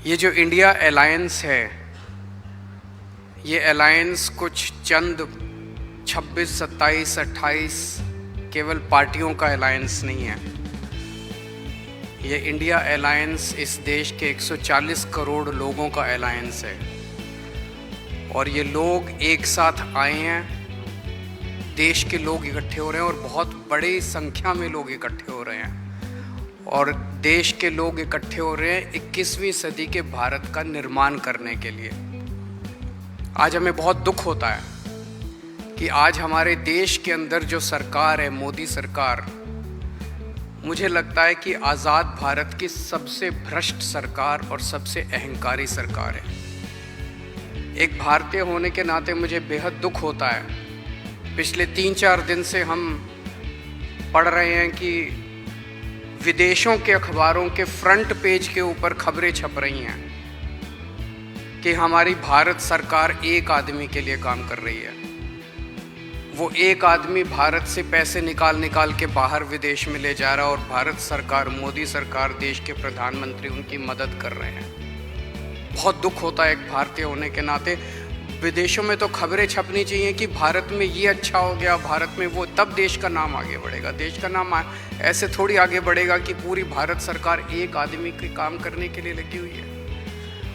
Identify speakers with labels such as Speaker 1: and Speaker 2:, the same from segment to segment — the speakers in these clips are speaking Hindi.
Speaker 1: ये जो इंडिया अलायंस है, ये अलायंस कुछ चंद 26, 27, 28 केवल पार्टियों का अलायंस नहीं है। ये इंडिया अलायंस इस देश के 140 करोड़ लोगों का अलायंस है और ये लोग एक साथ आए हैं। देश के लोग इकट्ठे हो रहे हैं और बहुत बड़ी संख्या में लोग इकट्ठे हो रहे हैं और देश के लोग इकट्ठे हो रहे हैं 21वीं सदी के भारत का निर्माण करने के लिए। आज हमें बहुत दुख होता है कि आज हमारे देश के अंदर जो सरकार है, मोदी सरकार, मुझे लगता है कि आज़ाद भारत की सबसे भ्रष्ट सरकार और सबसे अहंकारी सरकार है। एक भारतीय होने के नाते मुझे बेहद दुख होता है। पिछले 3-4 दिन से हम पढ़ रहे हैं कि विदेशों के अखबारों के फ्रंट पेज के ऊपर खबरें छप रही हैं कि हमारी भारत सरकार एक आदमी के लिए काम कर रही है। वो एक आदमी भारत से पैसे निकाल के बाहर विदेश में ले जा रहा है और भारत सरकार, मोदी सरकार, देश के प्रधानमंत्री उनकी मदद कर रहे हैं। बहुत दुख होता है एक भारतीय होने के नाते। विदेशों में तो खबरें छपनी चाहिए कि भारत में ये अच्छा हो गया, भारत में वो, तब देश का नाम आगे बढ़ेगा। देश का नाम ऐसे थोड़ी आगे बढ़ेगा कि पूरी भारत सरकार एक आदमी के काम करने के लिए लगी हुई है।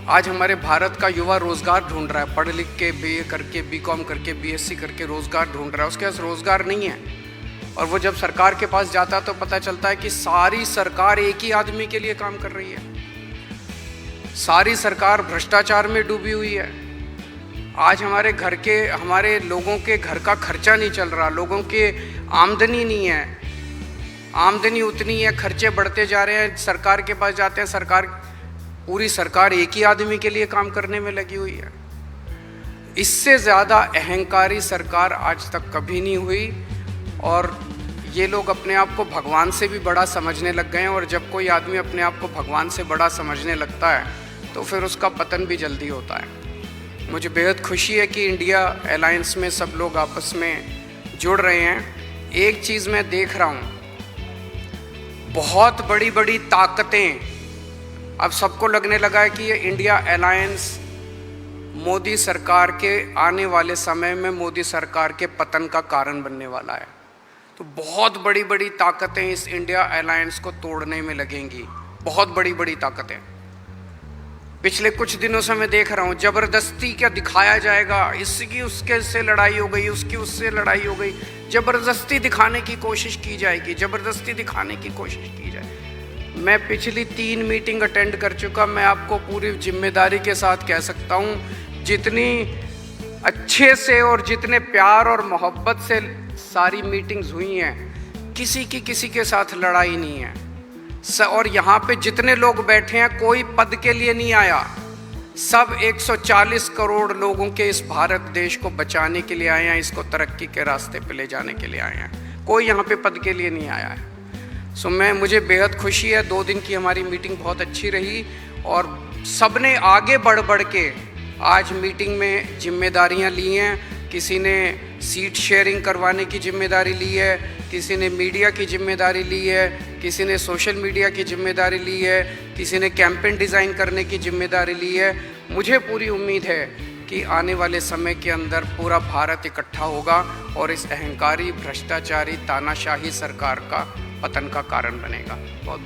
Speaker 1: आज हमारे भारत का युवा रोजगार ढूंढ रहा है, पढ़ लिख के BA करके, BCom करके, BSc करके रोजगार ढूंढ रहा है। उसके पास रोजगार नहीं है और वो जब सरकार के पास जाता है तो पता चलता है कि सारी सरकार एक ही आदमी के लिए काम कर रही है। सारी सरकार भ्रष्टाचार में डूबी हुई है। आज हमारे लोगों के घर का खर्चा नहीं चल रहा, लोगों के आमदनी नहीं है, आमदनी उतनी है, खर्चे बढ़ते जा रहे हैं। सरकार के पास जाते हैं, पूरी सरकार एक ही आदमी के लिए काम करने में लगी हुई है। इससे ज़्यादा अहंकारी सरकार आज तक कभी नहीं हुई और ये लोग अपने आप को भगवान से भी बड़ा समझने लग गए हैं और जब कोई आदमी अपने आप को भगवान से बड़ा समझने लगता है तो फिर उसका पतन भी जल्दी होता है। मुझे बेहद खुशी है कि इंडिया अलायंस में सब लोग आपस में जुड़ रहे हैं। एक चीज़ मैं देख रहा हूँ, बहुत बड़ी बड़ी ताकतें, अब सबको लगने लगा है कि ये इंडिया अलायंस मोदी सरकार के आने वाले समय में मोदी सरकार के पतन का कारण बनने वाला है। तो बहुत बड़ी बड़ी ताकतें इस इंडिया अलायंस को तोड़ने में लगेंगी, बहुत बड़ी बड़ी ताकतें। पिछले कुछ दिनों से मैं देख रहा हूँ जबरदस्ती क्या दिखाया जाएगा, इसकी उसके से लड़ाई हो गई, उसकी उससे लड़ाई हो गई, जबरदस्ती दिखाने की कोशिश की जाएगी, जबरदस्ती दिखाने की कोशिश की जाए। मैं पिछली 3 मीटिंग अटेंड कर चुका। मैं आपको पूरी जिम्मेदारी के साथ कह सकता हूँ, जितनी अच्छे से और जितने प्यार और मोहब्बत से सारी मीटिंग्स हुई हैं, किसी के साथ लड़ाई नहीं है। और यहाँ पे जितने लोग बैठे हैं कोई पद के लिए नहीं आया, सब 140 करोड़ लोगों के इस भारत देश को बचाने के लिए आए हैं, इसको तरक्की के रास्ते पे ले जाने के लिए आए हैं। कोई यहाँ पे पद के लिए नहीं आया है। मुझे बेहद खुशी है। 2 दिन की हमारी मीटिंग बहुत अच्छी रही और सबने आगे बढ़ के आज मीटिंग में जिम्मेदारियां ली हैं। किसी ने सीट शेयरिंग करवाने की जिम्मेदारी ली है, किसी ने मीडिया की जिम्मेदारी ली है, किसी ने सोशल मीडिया की जिम्मेदारी ली है, किसी ने कैंपेन डिज़ाइन करने की जिम्मेदारी ली है। मुझे पूरी उम्मीद है कि आने वाले समय के अंदर पूरा भारत इकट्ठा होगा और इस अहंकारी, भ्रष्टाचारी, तानाशाही सरकार का पतन का कारण बनेगा। बहुत